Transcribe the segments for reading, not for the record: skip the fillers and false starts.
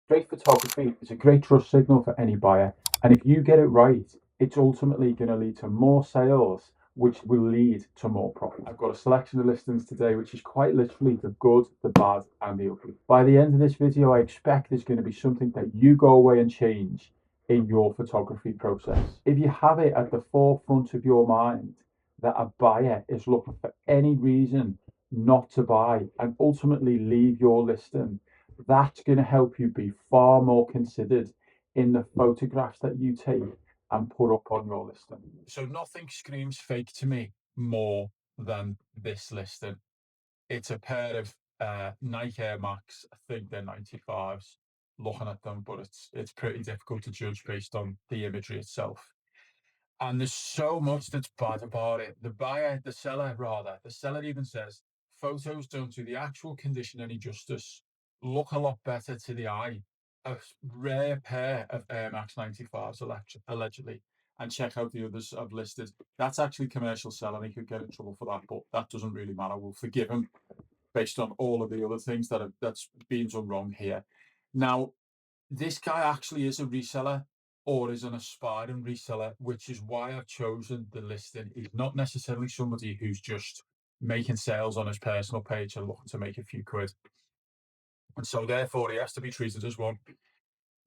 Great photography is a great trust signal for any buyer. And if you get it right, it's ultimately going to lead to more sales, which will lead to more profit. I've got a selection of listings today, which is quite literally the good, the bad, and the ugly. By the end of this video, I expect there's going to be something that you go away and change in your photography process. If you have it at the forefront of your mind that a buyer is looking for any reason not to buy and ultimately leave your listing, that's going to help you be far more considered in the photographs that you take and put up on your listing. So nothing screams fake to me more than this listing. It's a pair of Nike Air Max. I think they're 95s. Looking at them, but it's pretty difficult to judge based on the imagery itself. And there's so much that's bad about it. The seller even says photos don't do the actual condition any justice. Look a lot better to the eye. A rare pair of Air Max 95s allegedly. And check out the others I've listed. That's actually commercial selling. He could get in trouble for that, but that doesn't really matter. We'll forgive him based on all of the other things that's been done wrong here. Now, this guy actually is a reseller or is an aspiring reseller, which is why I've chosen the listing. He's not necessarily somebody who's just making sales on his personal page and looking to make a few quid. And so therefore he has to be treated as one.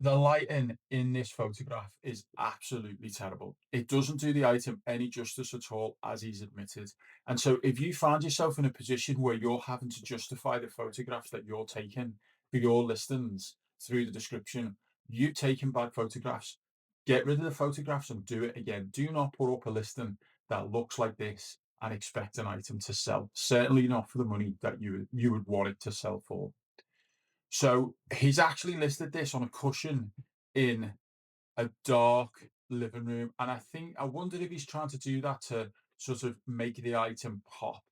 The lighting in this photograph is absolutely terrible. It doesn't do the item any justice at all, as he's admitted. And so if you find yourself in a position where you're having to justify the photographs that you're taking for your listings through the description, you've taken bad photographs, get rid of the photographs and do it again. Do not put up a listing that looks like this and expect an item to sell. Certainly not for the money that you would want it to sell for. So he's actually listed this on a cushion in a dark living room. And I wondered if he's trying to do that to sort of make the item pop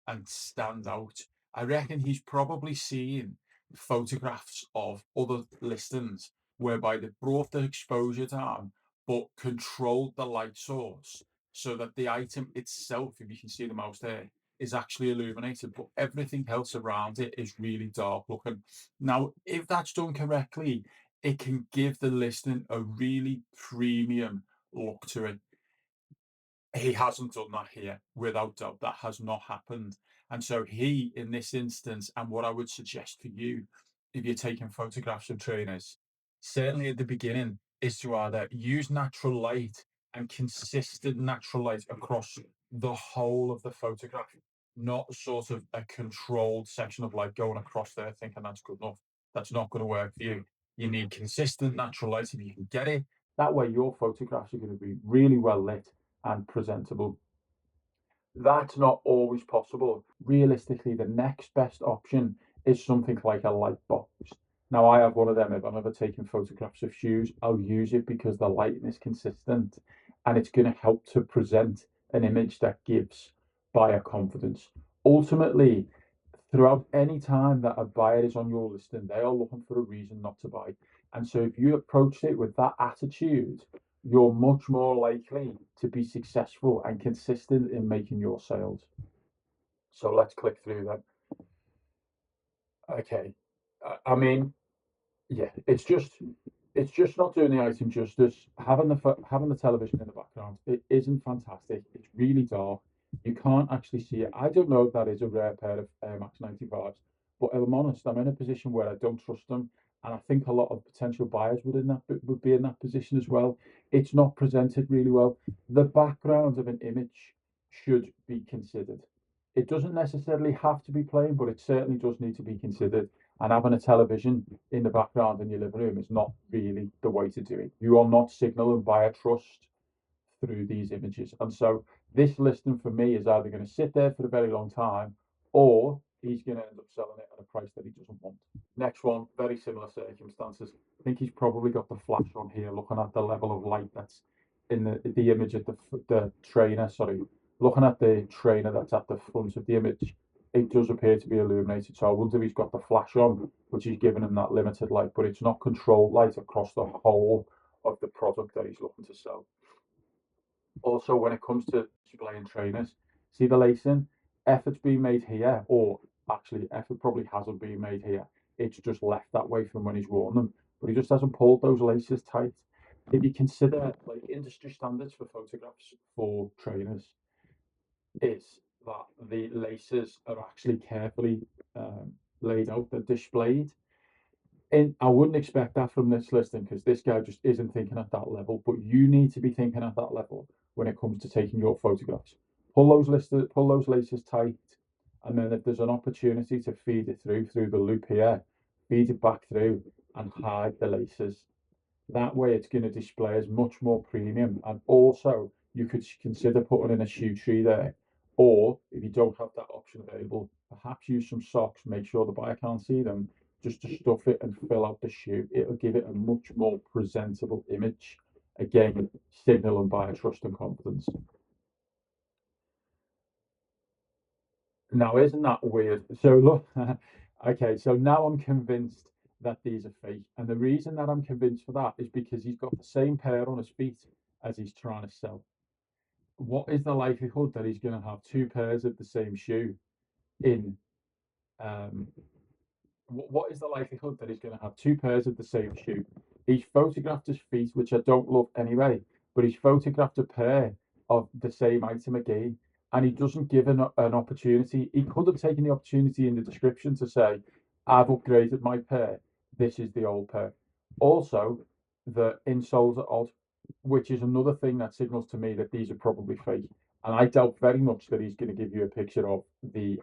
and stand out. I reckon he's probably seen photographs of other listings whereby they brought the exposure down but controlled the light source so that the item itself, if you can see the mouse there, is actually illuminated, but everything else around it is really dark looking. Now, if that's done correctly, it can give the listing a really premium look to it. He hasn't done that here, without doubt. That has not happened. And so he, in this instance, and what I would suggest for you, if you're taking photographs of trainers, certainly at the beginning, is to either use natural light and consistent natural light across the whole of the photograph, not sort of a controlled section of light going across there thinking that's good enough. That's not going to work for you. You need consistent natural light if you can get it. That way, your photographs are going to be really well lit and presentable. That's not always possible. Realistically, the next best option is something like a light box. Now, I have one of them. If I'm ever taking photographs of shoes, I'll use it because the lighting is consistent and it's going to help to present an image that gives buyer confidence. Ultimately, throughout any time that a buyer is on your listing, they are looking for a reason not to buy. And so if you approach it with that attitude, you're much more likely to be successful and consistent in making your sales. So let's click through that. Okay. I mean, yeah, it's just not doing the item justice. Having the television in the background, it isn't fantastic. It's really dark. You can't actually see it. I don't know if that is a rare pair of Air Max 95s, but if I'm honest, I'm in a position where I don't trust them, and I think a lot of potential buyers would be in that position as well. It's not presented really well. The background of an image should be considered. It doesn't necessarily have to be plain, but it certainly does need to be considered. And having a television in the background in your living room is not really the way to do it. You are not signaling buyer trust through these images. And so this listing for me is either going to sit there for a very long time or he's going to end up selling it at a price that he doesn't want. Next one, very similar circumstances. I think he's probably got the flash on here, looking at the level of light that's in the image of the trainer. Sorry, looking at the trainer that's at the front of the image, it does appear to be illuminated. So I wonder if he's got the flash on, which is giving him that limited light, but it's not controlled light across the whole of the product that he's looking to sell. Also, when it comes to displaying trainers, see the lacing, effort's being made here, or actually effort probably hasn't been made here. It's just left that way from when he's worn them. but he just hasn't pulled those laces tight. If you consider like industry standards for photographs for trainers, is that the laces are actually carefully laid out, they're displayed. And I wouldn't expect that from this listing because this guy just isn't thinking at that level. But you need to be thinking at that level when it comes to taking your photographs. Pull those laces tight, and then if there's an opportunity to feed it through the loop here, feed it back through and hide the laces. That way, it's going to display as much more premium. And also, you could consider putting in a shoe tree there. Or if you don't have that option available, perhaps use some socks, make sure the buyer can't see them, just to stuff it and fill out the shoe. It'll give it a much more presentable image. Again, signaling buyer trust and confidence. Now, isn't that weird? So look, okay, so now I'm convinced that these are fake. And the reason that I'm convinced for that is because he's got the same pair on his feet as he's trying to sell. What is the likelihood that he's going to have two pairs of the same shoe in um, what is the likelihood that he's going to have two pairs of the same shoe? He's photographed his feet, which I don't love anyway, but he's photographed a pair of the same item again, and he doesn't give an opportunity. He could have taken the opportunity in the description to say, I've upgraded my pair, this is the old pair. Also, the insoles are odd, which is another thing that signals to me that these are probably fake. And I doubt very much that he's going to give you a picture of the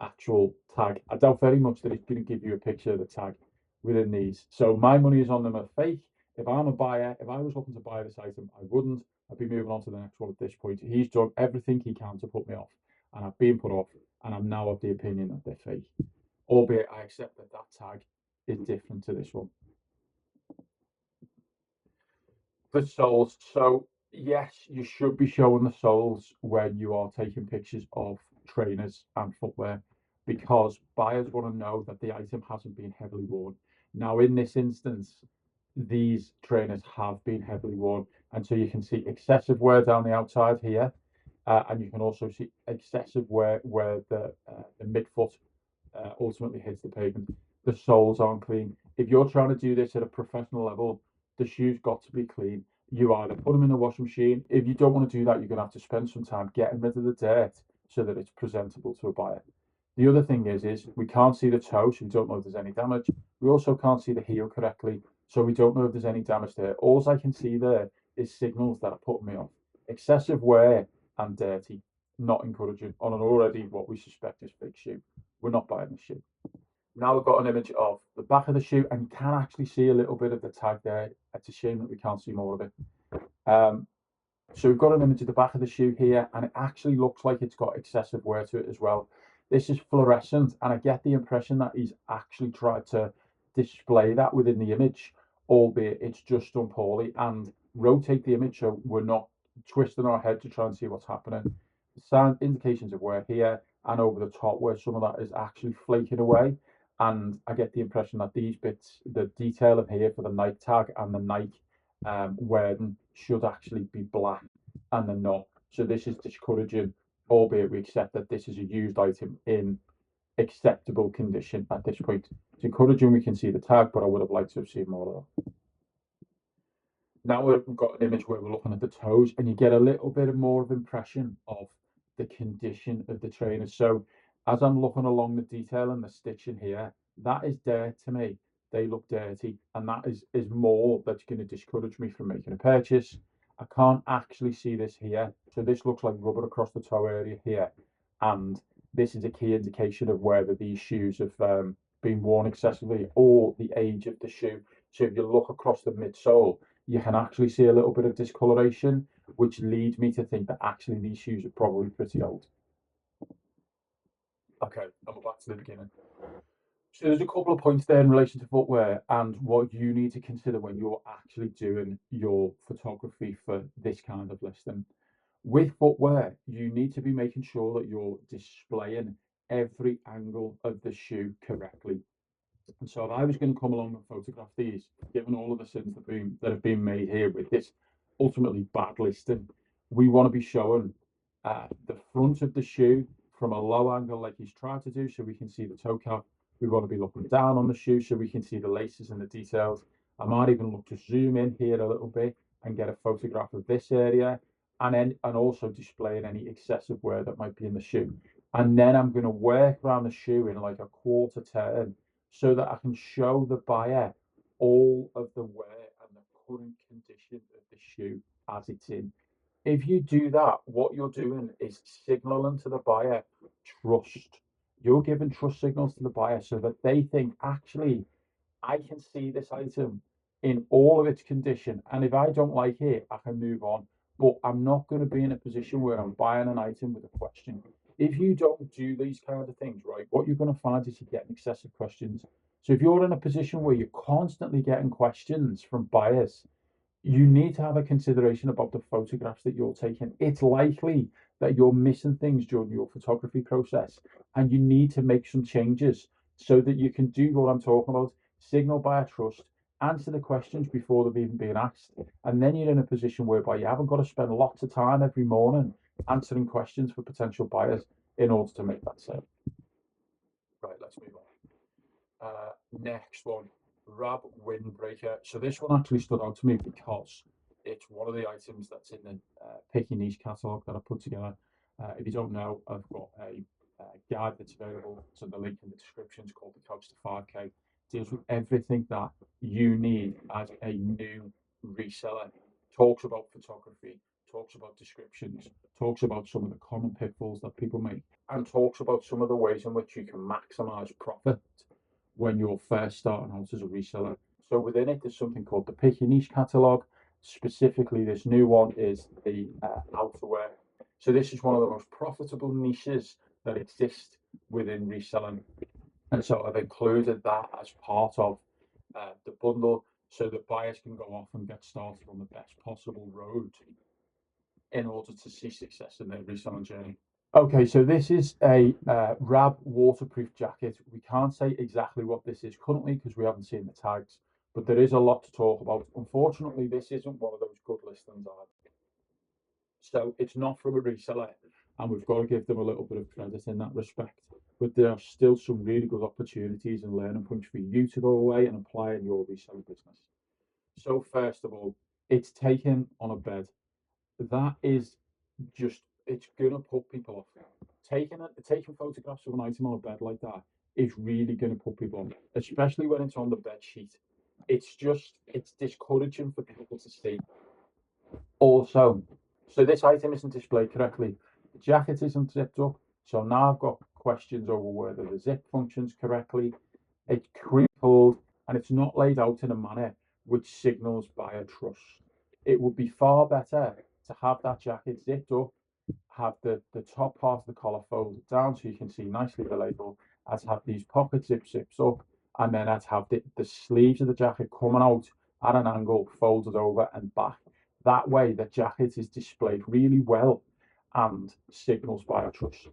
actual tag. I doubt very much that it's going to give you a picture of the tag within these. So my money is on them as fake. If I'm a buyer, if I was looking to buy this item, I wouldn't. I'd be moving on to the next one at this point. He's done everything he can to put me off, and I've been put off, and I'm now of the opinion that they're fake. Albeit I accept that that tag is different to this one. The soles. So yes, you should be showing the soles when you are taking pictures of trainers and footwear because buyers want to know that the item hasn't been heavily worn. Now, in this instance, these trainers have been heavily worn, and so you can see excessive wear down the outside here, and you can also see excessive wear where the midfoot ultimately hits the pavement. The soles aren't clean. If you're trying to do this at a professional level, the shoes got to be clean. You either put them in the washing machine. If you don't want to do that, you're going to have to spend some time getting rid of the dirt so that it's presentable to a buyer. The other thing is we can't see the toe, so we don't know if there's any damage. We also can't see the heel correctly, so we don't know if there's any damage there. All I can see there is signals that are putting me off. Excessive wear and dirty, not encouraging on an already what we suspect is fake shoe. We're not buying the shoe. Now we've got an image of the back of the shoe, and you can actually see a little bit of the tag there. It's a shame that we can't see more of it. Um, so we've got an image of the back of the shoe here, and it actually looks like it's got excessive wear to it as well. This is fluorescent, and I get the impression that he's actually tried to display that within the image, albeit it's just done poorly. And rotate the image so we're not twisting our head to try and see what's happening. Sound indications of wear here and over the top where some of that is actually flaking away. And I get the impression that these bits, the detail in here for the Nike tag and the Nike wearing should actually be black and they're not. So this is discouraging, albeit we accept that this is a used item in acceptable condition at this point. It's encouraging we can see the tag, but I would have liked to have seen more of that. Now we've got an image where we're looking at the toes and you get a little bit more of impression of the condition of the trainers. So as I'm looking along the detail and the stitching here, that is dirt to me. They look dirty, and that is more that's going to discourage me from making a purchase. I can't actually see this here. So this looks like rubber across the toe area here. And this is a key indication of whether these shoes have been worn excessively or the age of the shoe. So if you look across the midsole, you can actually see a little bit of discoloration, which leads me to think that actually these shoes are probably pretty old. Okay, I'm back to the beginning. So there's a couple of points there in relation to footwear and what you need to consider when you're actually doing your photography for this kind of listing. With footwear, you need to be making sure that you're displaying every angle of the shoe correctly. And so if I was going to come along and photograph these, given all of the sins that have been made here with this ultimately bad listing, we want to be showing the front of the shoe from a low angle like he's tried to do so we can see the toe cap. We want to be looking down on the shoe so we can see the laces and the details. I might even look to zoom in here a little bit and get a photograph of this area, and also displaying any excessive wear that might be in the shoe. And then I'm going to work around the shoe in like a quarter turn so that I can show the buyer all of the wear and the current condition of the shoe as it's in. If you do that, what you're doing is signaling to the buyer trust. You're giving trust signals to the buyer so that they think, actually, I can see this item in all of its condition, and if I don't like it, I can move on. But I'm not going to be in a position where I'm buying an item with a question. If you don't do these kind of things, right, what you're going to find is you're getting excessive questions. So if you're in a position where you're constantly getting questions from buyers, you need to have a consideration about the photographs that you're taking. It's likely that you're missing things during your photography process, and you need to make some changes so that you can do what I'm talking about, signal buyer trust, answer the questions before they've even been asked. And then you're in a position whereby you haven't got to spend lots of time every morning answering questions for potential buyers in order to make that sale. Right, let's move on. Next one, Rab Windbreaker. So this one actually stood out to me because it's one of the items that's in the Picky Niche catalogue that I put together. If you don't know, I've got a guide that's available. So the link in the description is called The Coach to 5K. Deals with everything that you need as a new reseller. Talks about photography, talks about descriptions, talks about some of the common pitfalls that people make, and talks about some of the ways in which you can maximize profit when you're first starting out as a reseller. So within it, there's something called the Pick Your Niche catalog. Specifically, this new one is the outerwear. So this is one of the most profitable niches that exist within reselling. And so I've included that as part of the bundle so that buyers can go off and get started on the best possible road in order to see success in their reselling journey. Okay, so this is a Rab waterproof jacket. We can't say exactly what this is currently because we haven't seen the tags, but there is a lot to talk about. Unfortunately, this isn't one of those good listings ads. So it's not from a reseller, and we've got to give them a little bit of credit in that respect. But there are still some really good opportunities and learning points for you to go away and apply in your reselling business. So first of all, it's taken on a bed. That is just, it's gonna put people off. Taking photographs of an item on a bed like that is really gonna put people off, especially when it's on the bed sheet. It's discouraging for people to see. Also, so this item isn't displayed correctly. The jacket isn't zipped up. So now I've got questions over whether the zip functions correctly. It's crinkled and it's not laid out in a manner which signals buyer trust. It would be far better to have that jacket zipped up, have the top part of the collar folded down so you can see nicely the label, as have these pocket zips up, and then I'd have the sleeves of the jacket coming out at an angle, folded over and back. That way, the jacket is displayed really well and signals buyer trust.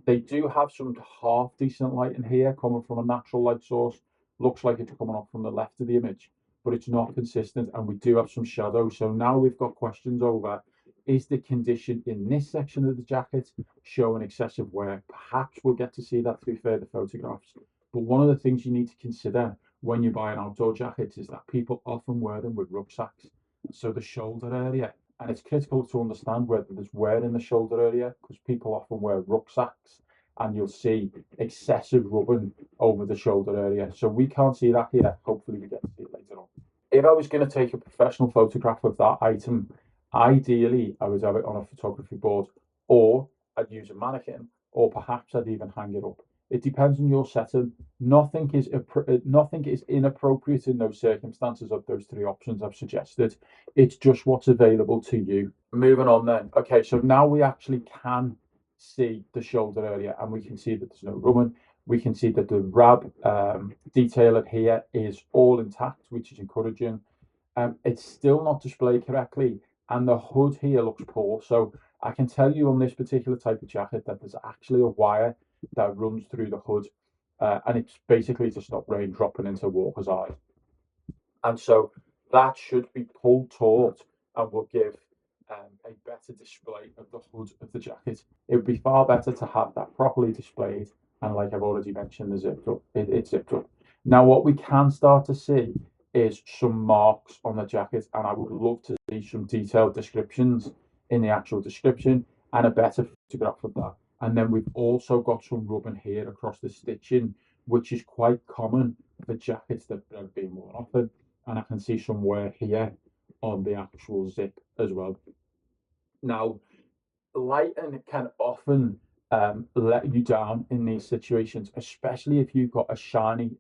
They do have some half decent light in here coming from a natural light source. Looks like it's coming off from the left of the image, but it's not consistent, and we do have some shadow. So now we've got questions over, is the condition in this section of the jacket showing excessive wear? Perhaps we'll get to see that through further photographs. But one of the things you need to consider when you buy an outdoor jacket is that people often wear them with rucksacks. So the shoulder area, and it's critical to understand whether there's wear in the shoulder area because people often wear rucksacks and you'll see excessive rubbing over the shoulder area. So we can't see that here. Hopefully we get to see it later on. If I was going to take a professional photograph of that item, ideally I would have it on a photography board, or I'd use a mannequin, or perhaps I'd even hang it up. It depends on your setting. Nothing is inappropriate in those circumstances of those three options I've suggested. It's just what's available to you. Moving on then. Okay, so now we actually can see the shoulder area and we can see that there's no rubbing. We can see that the Rab detail here is all intact, which is encouraging. It's still not displayed correctly, and the hood here looks poor. So I can tell you on this particular type of jacket that there's actually a wire that runs through the hood, and it's basically to stop rain dropping into walkers' eyes. And so that should be pulled taut and will give a better display of the hood of the jacket. It would be far better to have that properly displayed and like I've already mentioned, the zipped up, it's zipped up. Now, what we can start to see is some marks on the jacket, and I would love to see some detailed descriptions in the actual description and a better photograph of that. And then we've also got some rubbing here across the stitching, which is quite common for jackets that are being worn often. And I can see some wear here on the actual zip as well. Now, lighting can often let you down in these situations, especially if you've got a shiny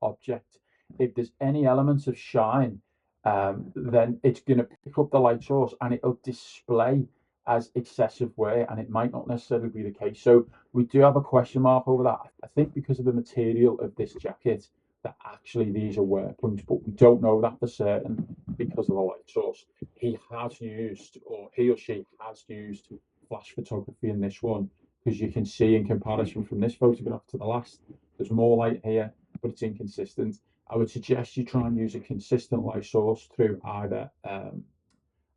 object. If there's any elements of shine, then it's going to pick up the light source and it'll display as excessive wear, and it might not necessarily be the case. So we do have a question mark over that. I think because of the material of this jacket, that actually these are wear points, but we don't know that for certain because of the light source. He has used, or he or she has used, flash photography in this one, because you can see in comparison from this photograph to the last, there's more light here, but it's inconsistent. I would suggest you try and use a consistent light source through either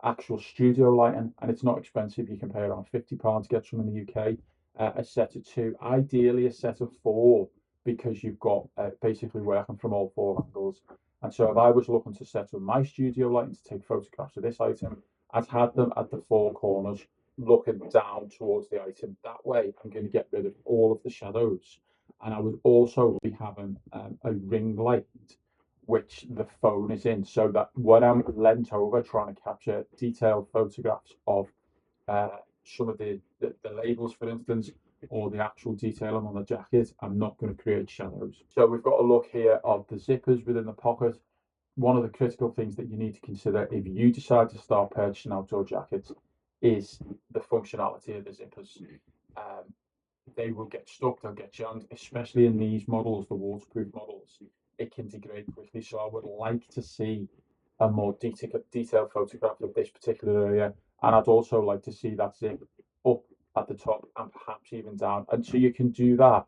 actual studio lighting, and it's not expensive. You can pay around £50 to get some in the UK. A set of two, ideally a set of four, because you've got basically working from all four angles. And so if I was looking to set up my studio lighting to take photographs of this item, I'd have them at the four corners looking down towards the item. That way I'm going to get rid of all of the shadows. And I would also be having a ring light which the phone is in, so that when I'm leant over trying to capture detailed photographs of some of the labels, for instance, or the actual detailing on the jacket, I'm not going to create shadows. So we've got a look here of the zippers within the pocket. One of the critical things that you need to consider if you decide to start purchasing outdoor jackets is the functionality of the zippers. Um, they will get stuck, they'll get jammed, especially in these models, the waterproof models. It can degrade quickly. So I would like to see a more detailed photograph of this particular area. And I'd also like to see that zip up at the top and perhaps even down. And so you can do that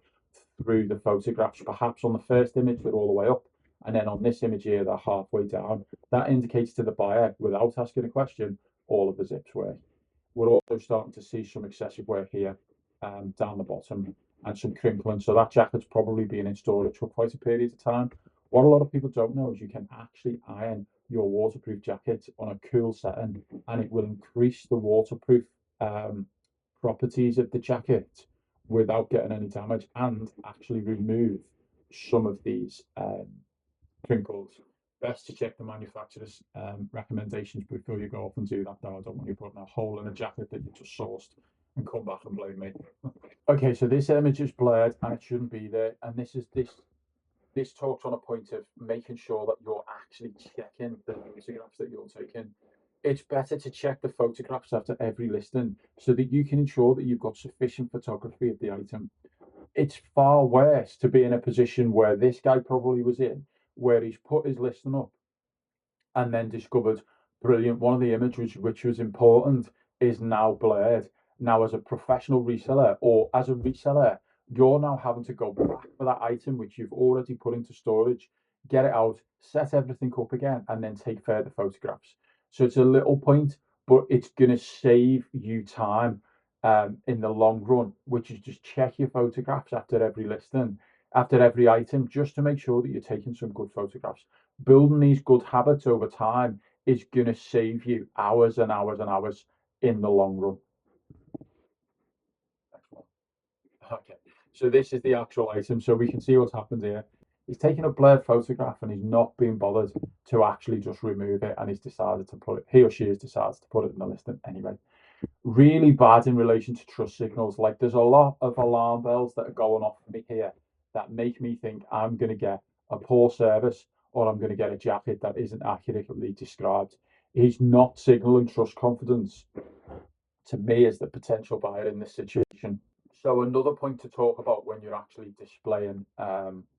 through the photographs. Perhaps on the first image, they're all the way up. And then on this image here, they're halfway down. That indicates to the buyer, without asking a question, all of the zips work. We're also starting to see some excessive wear here down the bottom and some crinkling. So that jacket's probably been in storage for quite a period of time. What a lot of people don't know is you can actually iron your waterproof jacket on a cool setting, and it will increase the waterproof properties of the jacket without getting any damage, and actually remove some of these crinkles. Best to check the manufacturer's recommendations before you go off and do that, though. I don't want you putting a hole in a jacket that you just sourced and come back and blame me. Okay, so this image is blurred and it shouldn't be there. And this talks on a point of making sure that you're actually checking the photographs that you're taking. It's better to check the photographs after every listing so that you can ensure that you've got sufficient photography of the item. It's far worse to be in a position where this guy probably was in, where he's put his listing up and then discovered, brilliant, one of the images which was important is now blurred. Now, as a professional reseller or as a reseller, you're now having to go back for that item which you've already put into storage, get it out, set everything up again, and then take further photographs. So it's a little point, but it's going to save you time in the long run, which is just check your photographs after every listing, after every item, just to make sure that you're taking some good photographs. Building these good habits over time is going to save you hours and hours and hours in the long run. Okay, so this is the actual item. So we can see what's happened here. He's taken a blurred photograph and he's not been bothered to actually just remove it, and he's decided to put it, he or she has decided to put it in the listing anyway. Really bad in relation to trust signals. Like, there's a lot of alarm bells that are going off for me here that make me think I'm going to get a poor service or I'm going to get a jacket that isn't accurately described. He's not signaling trust confidence to me as the potential buyer in this situation. So another point to talk about when you're actually displaying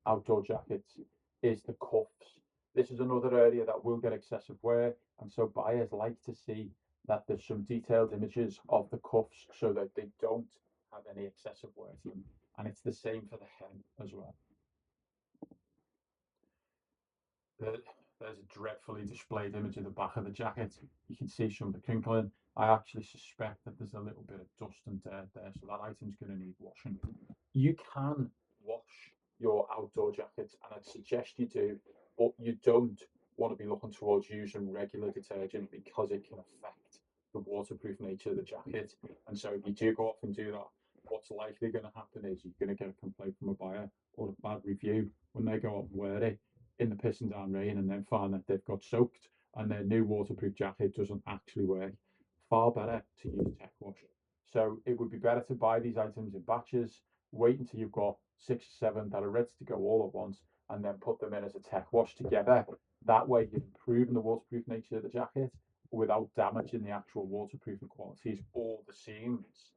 outdoor jackets is the cuffs. This is another area that will get excessive wear, and so buyers like to see that there's some detailed images of the cuffs so that they don't have any excessive wear to them. And it's the same for the hem as well. There's a dreadfully displayed image of the back of the jacket. You can see some of the crinkling. I actually suspect that there's a little bit of dust and dirt there, so that item's going to need washing. You can wash your outdoor jackets, and I'd suggest you do, but you don't want to be looking towards using regular detergent because it can affect the waterproof nature of the jacket. And so if you do go off and do that, what's likely going to happen is you're going to get a complaint from a buyer or a bad review when they go out and wear it in the pissing down rain and then find that they've got soaked and their new waterproof jacket doesn't actually work. Far better to use tech wash. So it would be better to buy these items in batches, wait until you've got 6 or 7 that are ready to go all at once, and then put them in as a tech wash together. That way, you're improving the waterproof nature of the jacket without damaging the actual waterproofing qualities or the seams.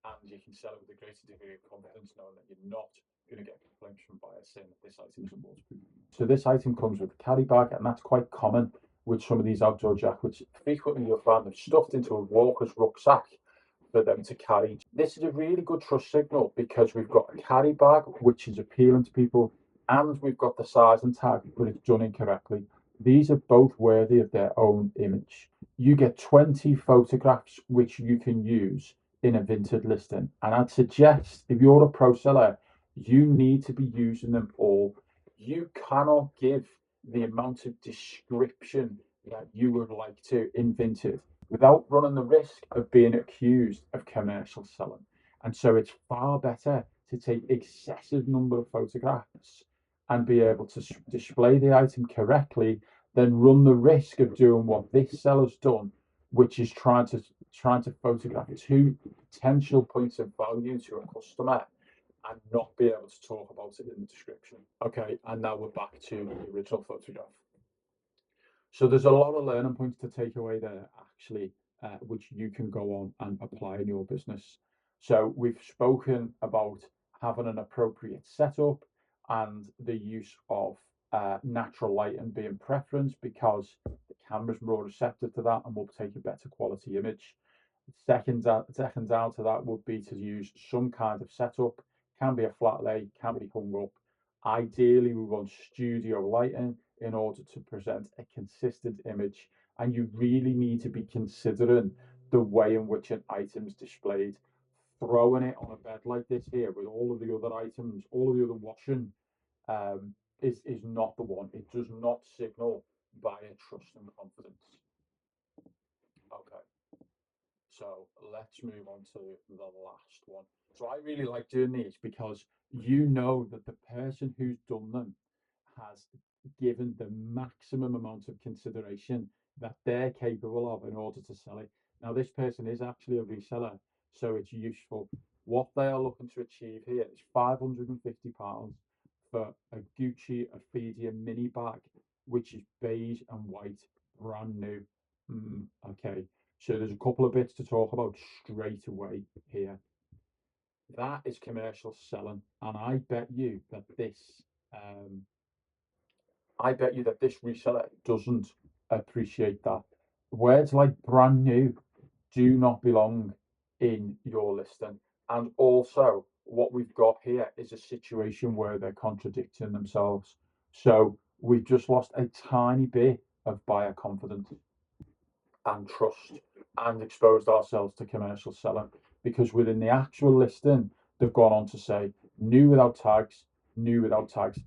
And you can sell it with a greater degree of confidence, knowing that you're not going to get complaints from buyers saying that this item isn't waterproof. So this item comes with a carry bag, and that's quite common with some of these outdoor jackets. Frequently, you'll find them stuffed into a walker's rucksack for them to carry. This is a really good trust signal because we've got a carry bag which is appealing to people, and we've got the size and tag, but it's done incorrectly. These are both worthy of their own image. You get 20 photographs which you can use in a Vinted listing, and I'd suggest if you're a pro seller, you need to be using them all. You cannot give the amount of description that you would like to in Vinted without running the risk of being accused of commercial selling. And so it's far better to take excessive number of photographs and be able to display the item correctly than run the risk of doing what this seller's done, which is trying to photograph two potential points of value to a customer and not be able to talk about it in the description. Okay, and now we're back to the original photograph. So there's a lot of learning points to take away there, actually, which you can go on and apply in your business. So we've spoken about having an appropriate setup and the use of natural light and being preference because the camera's more receptive to that and will take a better quality image. Second down to that would be to use some kind of setup. Can be a flat lay, can be hung up. Ideally, we want studio lighting in order to present a consistent image, and you really need to be considering the way in which an item is displayed. Throwing it on a bed like this here with all of the other items, all of the other washing, is not the one. It does not signal buyer trust and confidence. Okay. So let's move on to the last one. So I really like doing these because you know that the person who's done them has given the maximum amount of consideration that they're capable of in order to sell it. Now, this person is actually a reseller, so it's useful. What they are looking to achieve here is £550 for a Gucci Ophidia mini bag, which is beige and white, brand new. Okay, so there's a couple of bits to talk about straight away here. That is commercial selling, and um, I bet you that this reseller doesn't appreciate that. Words like brand new do not belong in your listing. And also, what we've got here is a situation where they're contradicting themselves. So we've just lost a tiny bit of buyer confidence and trust and exposed ourselves to commercial selling because within the actual listing, they've gone on to say new without tags, new without tags.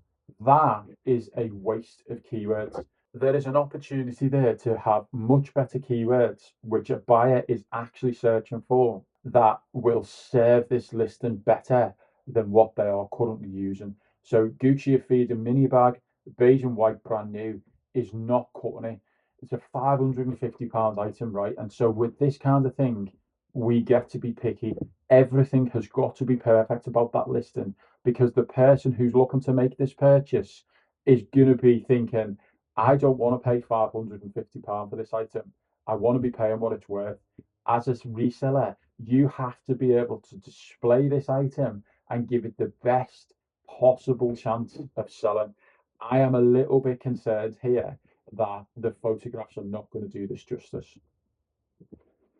That is a waste of keywords. There is an opportunity there to have much better keywords, which a buyer is actually searching for, that will serve this listing better than what they are currently using. So Gucci Feed and mini bag, beige and white brand new is not cutting it. It's a £550 item, right? And so with this kind of thing, we get to be picky. Everything has got to be perfect about that listing because the person who's looking to make this purchase is going to be thinking, I don't want to pay £550 for this item. I want to be paying what it's worth. As a reseller, you have to be able to display this item and give it the best possible chance of selling. I am a little bit concerned here that the photographs are not going to do this justice.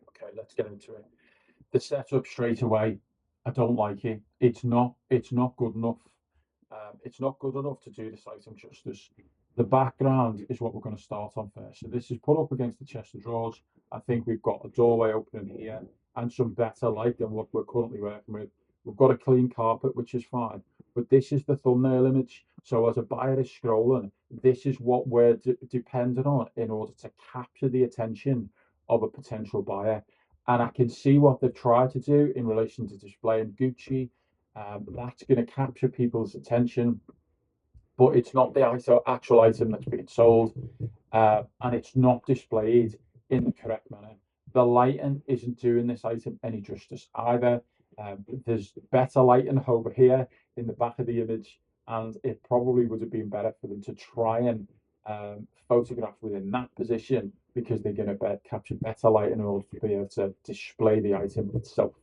Okay, let's get into it. The setup straight away, I don't like it. It's not good enough. It's not good enough to do this item justice. The background is what we're going to start on first. So this is put up against the chest of drawers. I think we've got a doorway opening here and some better light than what we're currently working with. We've got a clean carpet, which is fine, but this is the thumbnail image. So as a buyer is scrolling, this is what we're dependent on in order to capture the attention of a potential buyer. And I can see what they've tried to do in relation to displaying Gucci. That's going to capture people's attention, but it's not the actual item that's being sold, and it's not displayed in the correct manner. The lighting isn't doing this item any justice either. There's better lighting over here in the back of the image, and it probably would have been better for them to try and photograph within that position, because they're going to capture better lighting in order to be able to display the item itself.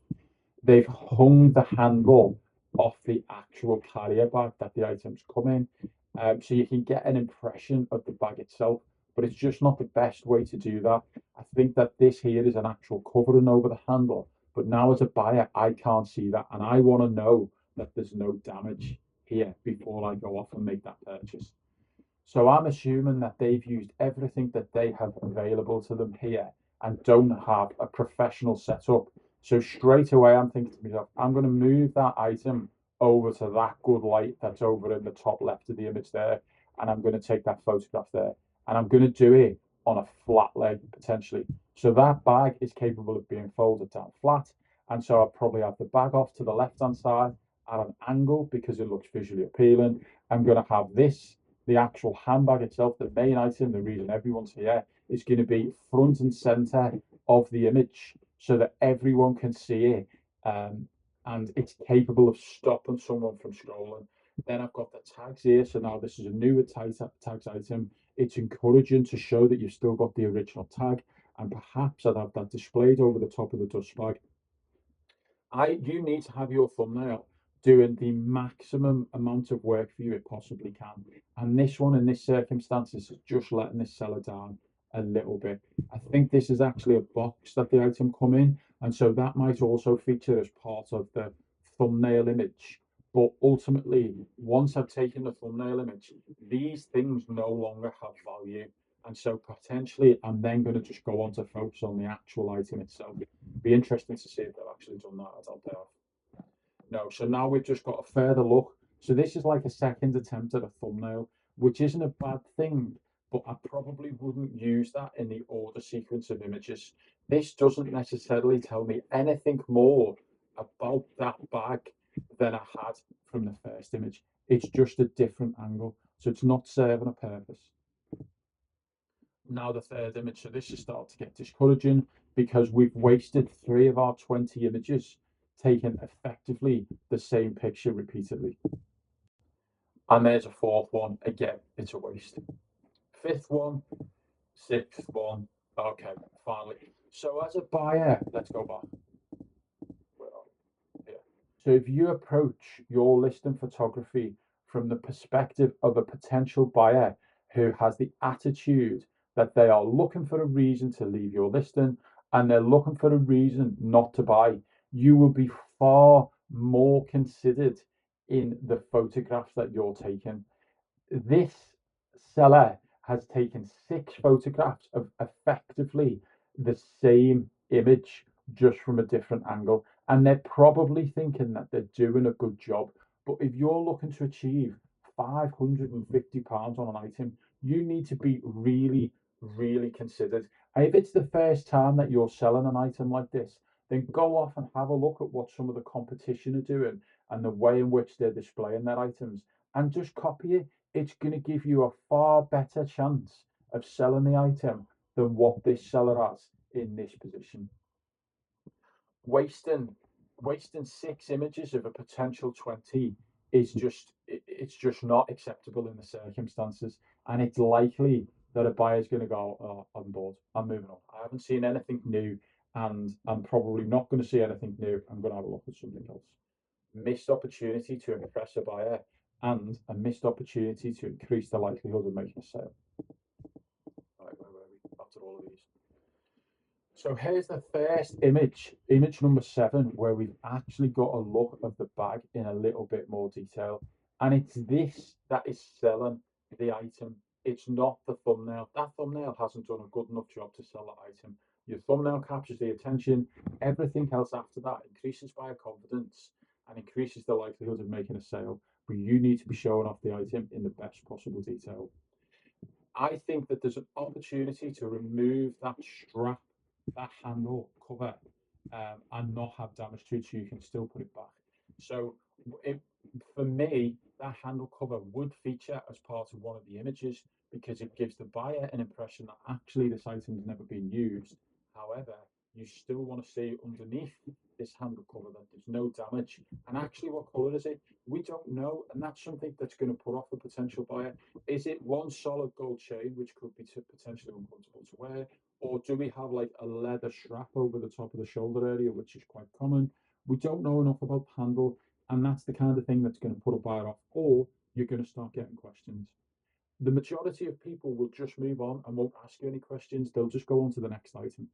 They've hung the handle off the actual carrier bag that the items come in, so you can get an impression of the bag itself, but it's just not the best way to do that. I think that this here is an actual covering over the handle, but now as a buyer, I can't see that, and I want to know that there's no damage here before I go off and make that purchase. So I'm assuming that they've used everything that they have available to them here and don't have a professional setup. So straight away, I'm thinking to myself, I'm going to move that item over to that good light that's over in the top left of the image there, and I'm going to take that photograph there, and I'm going to do it on a flat leg potentially. So that bag is capable of being folded down flat, and so I'll probably have the bag off to the left hand side at an angle because it looks visually appealing. I'm going to have this, the actual handbag itself, the main item, the reason everyone's here, is going to be front and center of the image so that everyone can see it, and it's capable of stopping someone from scrolling. Then I've got the tags here. So now this is a newer tags item. It's encouraging to show that you've still got the original tag, and perhaps I'd have that displayed over the top of the dust bag. You need to have your thumbnail doing the maximum amount of work for you it possibly can. And this one in this circumstances is just letting this seller down a little bit. I think this is actually a box that the item come in, and so that might also feature as part of the thumbnail image. But ultimately, once I've taken the thumbnail image, these things no longer have value. And so potentially I'm then going to just go on to focus on the actual item itself. Be interesting to see if they've actually done that. I don't know. No, so now we've just got a further look. So this is like a second attempt at a thumbnail, which isn't a bad thing, but I probably wouldn't use that in the order sequence of images. This doesn't necessarily tell me anything more about that bag than I had from the first image. It's just a different angle, so it's not serving a purpose. Now the third image, so this is starting to get discouraging because we've wasted 3 of our 20 images taking effectively the same picture repeatedly. And there's a fourth one. Again, it's a waste. Fifth one, sixth one. Okay, finally. So as a buyer, let's go back. So if you approach your listing photography from the perspective of a potential buyer who has the attitude that they are looking for a reason to leave your listing and they're looking for a reason not to buy, you will be far more considered in the photographs that you're taking. This seller has taken 6 photographs of effectively the same image just from a different angle, and they're probably thinking that they're doing a good job. But if you're looking to achieve £550 on an item, you need to be really, really considered. And if it's the first time that you're selling an item like this, then go off and have a look at what some of the competition are doing and the way in which they're displaying their items, and just copy it. It's going to give you a far better chance of selling the item than what this seller has in this position. Wasting wasting 6 images of a potential 20 is it's just not acceptable in the circumstances, and it's likely that a buyer's going to go, oh, I'm bored, I'm moving on, I haven't seen anything new, and I'm probably not going to see anything new, I'm going to have a look at something else. Missed opportunity to impress a buyer and a missed opportunity to increase the likelihood of making a sale. Right, where were we? After all of these. So here's the first image, image number 7, where we've actually got a look of the bag in a little bit more detail. And it's this that is selling the item. It's not the thumbnail. That thumbnail hasn't done a good enough job to sell that item. Your thumbnail captures the attention. Everything else after that increases buyer confidence and increases the likelihood of making a sale. But you need to be showing off the item in the best possible detail. I think that there's an opportunity to remove that strap, that handle cover, and not have damage to it, so you can still put it back. So, it, for me, that handle cover would feature as part of one of the images because it gives the buyer an impression that actually this item's never been used. However, you still want to see underneath this handle cover that there's no damage. And actually, what colour is it? We don't know, and that's something that's going to put off a potential buyer. Is it one solid gold chain, which could be potentially uncomfortable to wear, or do we have like a leather strap over the top of the shoulder area, which is quite common? We don't know enough about the handle, and that's the kind of thing that's going to put a buyer off, or you're going to start getting questions. The majority of people will just move on and won't ask you any questions. They'll just go on to the next item.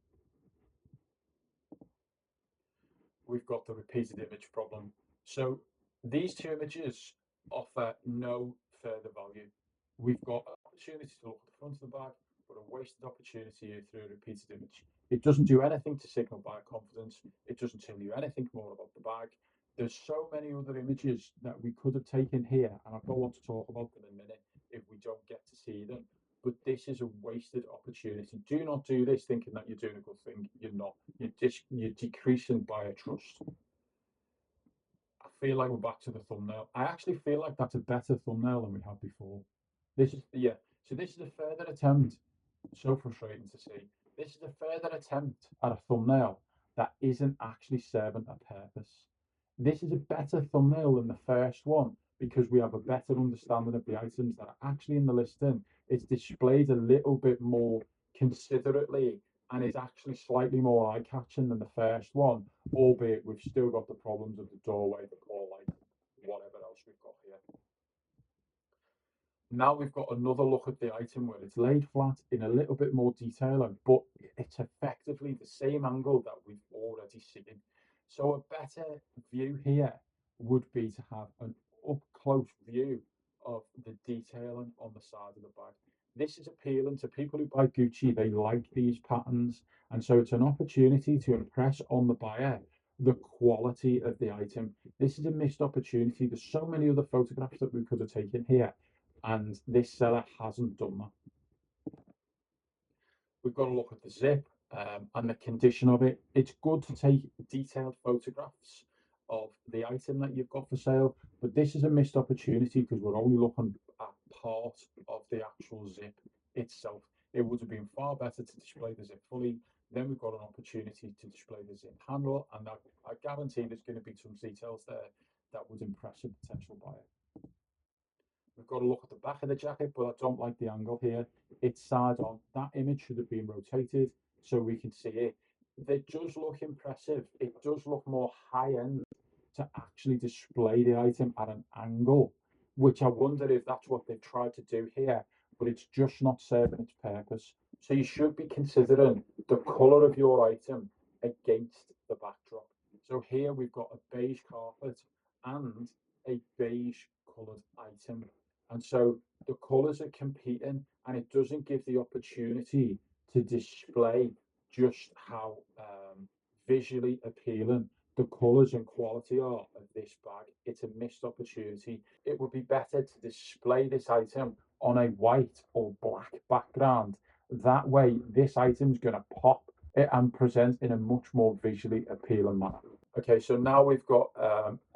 We've got the repeated image problem. So these two images offer no further value. We've got an opportunity to look at the front of the bag, but a wasted opportunity through a repeated image. It doesn't do anything to signal buyer confidence. It doesn't tell you anything more about the bag. There's so many other images that we could have taken here, and I don't want to talk about them in a minute if we don't get to see them. But this is a wasted opportunity. Do not do this thinking that you're doing a good thing. You're not. You're decreasing buyer trust. I feel like we're back to the thumbnail. I actually feel like that's a better thumbnail than we had before. This is yeah. So this is a further attempt. So frustrating to see. This is a further attempt at a thumbnail that isn't actually serving a purpose. This is a better thumbnail than the first one because we have a better understanding of the items that are actually in the listing. It's displayed a little bit more considerately and is actually slightly more eye-catching than the first one, albeit we've still got the problems of the doorway, the core light, whatever else we've got here. Now we've got another look at the item where it's laid flat in a little bit more detail, but it's effectively the same angle that we've already seen. So a better view here would be to have an up close view of the detailing on the side of the bag. This is appealing to people who buy Gucci. They like these patterns, and so it's an opportunity to impress on the buyer the quality of the item. This is a missed opportunity. There's so many other photographs that we could have taken here, and this seller hasn't done that. We've got to look at the zip and the condition of it. It's good to take detailed photographs of the item that you've got for sale, but this is a missed opportunity because we're only looking at part of the actual zip itself. It would have been far better to display the zip fully. Then we've got an opportunity to display the zip handle, and I guarantee there's going to be some details there that would impress a potential buyer. We've got to look at the back of the jacket, but I don't like the angle here. It's side on. That image should have been rotated so we can see it. It does look impressive. It does look more high end to actually display the item at an angle, which I wonder if that's what they've tried to do here, but it's just not serving its purpose. So you should be considering the color of your item against the backdrop. So here we've got a beige carpet and a beige colored item. And so the colours are competing, and it doesn't give the opportunity to display just how visually appealing the colours and quality are of this bag. It's a missed opportunity. It would be better to display this item on a white or black background. That way, this item's going to pop and present in a much more visually appealing manner. Okay, so now we've got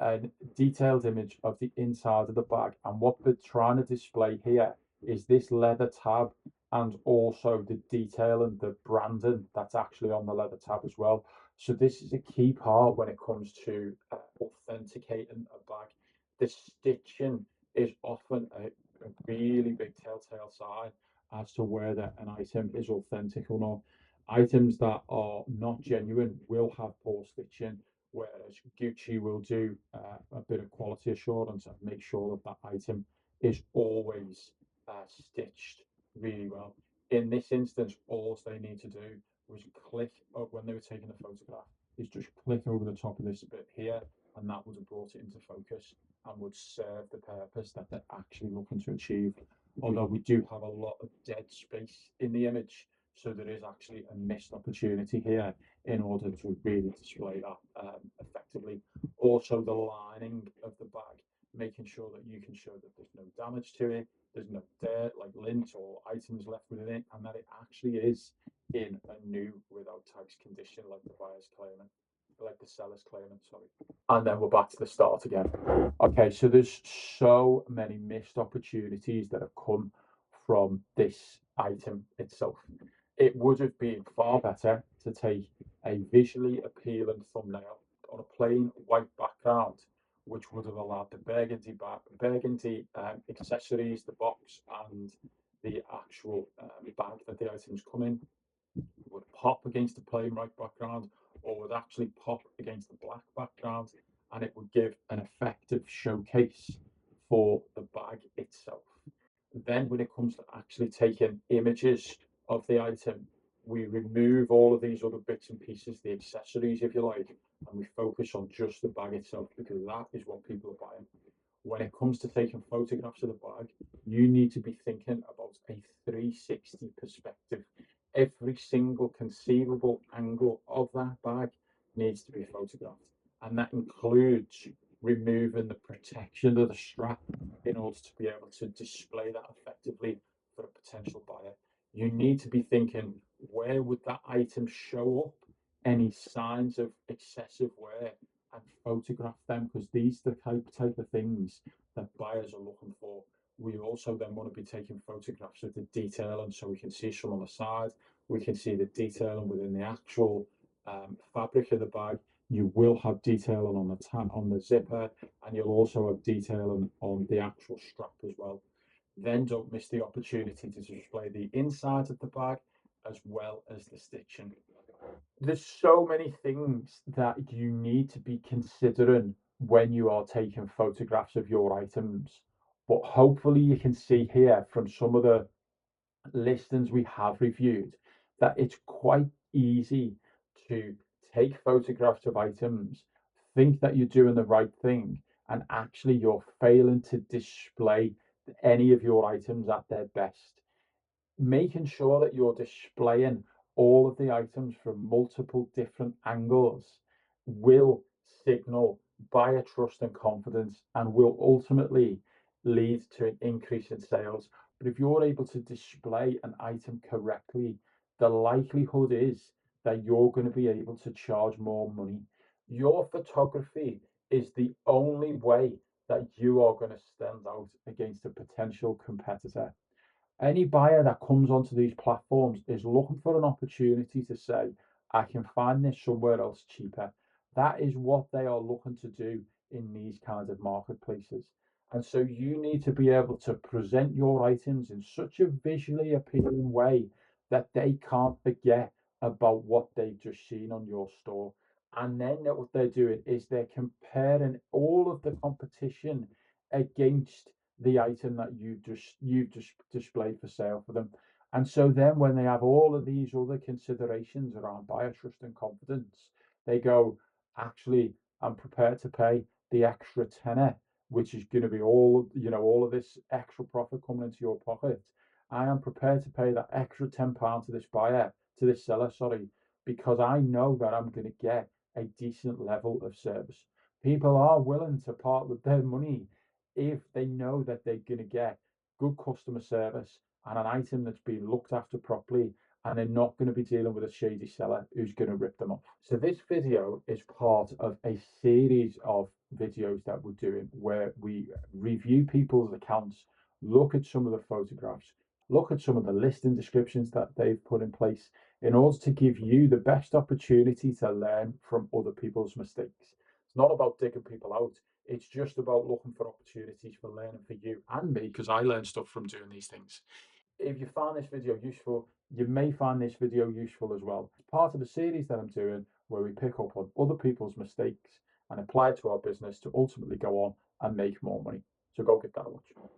a detailed image of the inside of the bag, and what they're trying to display here is this leather tab and also the detail and the branding that's actually on the leather tab as well. So this is a key part when it comes to authenticating a bag. The stitching is often a really big telltale sign as to whether an item is authentic or not. Items that are not genuine will have poor stitching, whereas Gucci will do a bit of quality assurance and make sure that that item is always stitched really well. In this instance, all they need to do was click when they were taking the photograph, is just click over the top of this bit here, and that would have brought it into focus and would serve the purpose that they're actually looking to achieve. although we do have a lot of dead space in the image. So there is actually a missed opportunity here in order to really display that effectively. Also, the lining of the bag, making sure that you can show that there's no damage to it, there's no dirt like lint or items left within it, and that it actually is in a new without tags condition, like the buyer's claiming, like the seller's claiming, sorry. And then we're back to the start again. Okay, so there's so many missed opportunities that have come from this item itself. It would have been far better to take a visually appealing thumbnail on a plain white background, which would have allowed the burgundy accessories, the box, and the actual bag that the items come in would pop against the plain white background, or would actually pop against the black background, and it would give an effective showcase for the bag itself. Then when it comes to actually taking images of the item, we remove all of these other bits and pieces, the accessories, if you like, and we focus on just the bag itself, because that is what people are buying. When it comes to taking photographs of the bag, you need to be thinking about a 360 perspective. Every single conceivable angle of that bag needs to be photographed, and that includes removing the protection of the strap in order to be able to display that effectively for a potential buyer. You need to be thinking, where would that item show up? Any signs of excessive wear, and photograph them, because these are the type of things that buyers are looking for. We also then want to be taking photographs of the detailing, so we can see some on the side, we can see the detailing within the actual fabric of the bag. You will have detailing on the zipper, and you'll also have detailing on the actual strap as well. Then don't miss the opportunity to display the inside of the bag as well as the stitching. There's so many things that you need to be considering when you are taking photographs of your items. But hopefully you can see here from some of the listings we have reviewed that it's quite easy to take photographs of items, think that you're doing the right thing, and actually you're failing to display any of your items at their best. Making sure that you're displaying all of the items from multiple different angles will signal buyer trust and confidence, and will ultimately lead to an increase in sales. But if you're able to display an item correctly, the likelihood is that you're going to be able to charge more money. Your photography is the only way that you are going to stand out against a potential competitor. Any buyer that comes onto these platforms is looking for an opportunity to say, I can find this somewhere else cheaper. That is what they are looking to do in these kinds of marketplaces. And so you need to be able to present your items in such a visually appealing way that they can't forget about what they've just seen on your store. And then what they're doing is they're comparing all of the competition against the item that you've just displayed for sale for them. And so then when they have all of these other considerations around buyer trust and confidence, they go, actually, I'm prepared to pay the extra tenner, which is going to be all of this extra profit coming into your pocket. I am prepared to pay that extra £10 to this buyer, to this seller, sorry, because I know that I'm going to get a decent level of service. People are willing to part with their money if they know that they're going to get good customer service and an item that's been looked after properly, and they're not going to be dealing with a shady seller who's going to rip them off. So this video is part of a series of videos that we're doing where we review people's accounts, look at some of the photographs, look at some of the listing descriptions that they've put in place in order to give you the best opportunity to learn from other people's mistakes. It's not about digging people out. It's just about looking for opportunities for learning for you and me, because I learn stuff from doing these things. If you found this video useful, you may find this video useful as well. It's part of a series that I'm doing where we pick up on other people's mistakes and apply it to our business to ultimately go on and make more money. So go give that a watch.